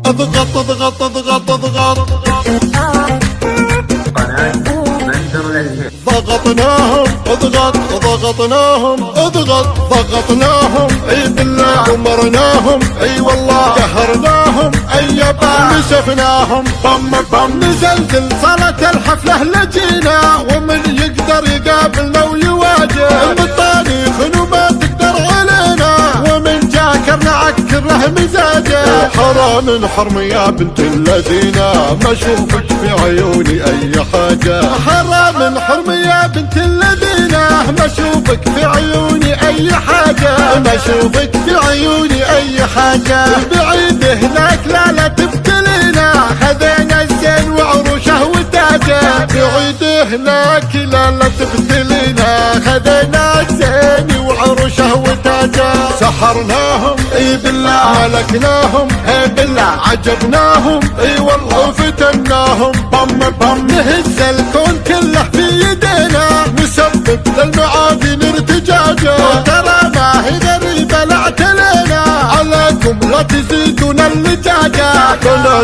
اضغط اضغط اضغط اضغط ضغطناهم اضغط ضغطناهم اضغط ضغطناهم اي بالله دمرناهم اي والله قهرناهم اي بام نسفناهم بم بم نزلزل صارت الحفله لجينا ومن يقدر يقابلنا ويواجه بالطريق وما تقدر علينا ومن جاكر نعكر له مزاجه حرام حرم يا بنت الذين ما اشوفك في عيوني اي حاجه حرام حرم يا بنت الذين ما اشوفك في عيوني اي حاجه ما اشوفك في عيوني اي حاجه بعيد هناك لا تبتلينا خذينا الزين وعروشه وتاجه بعيد هناك لا تبتلينا خذينا الزين وعروشه وتاجه سحرناهم اي بالله ملكناهم اي بالله عجبناهم اي والله فتناهم بم بم نهز الكون كله في يدينا نسبب للمعادن ارتجاجه ترى ما هي غريبه لا اعتلينا عليكم لا تزيدون اللجاجه ولا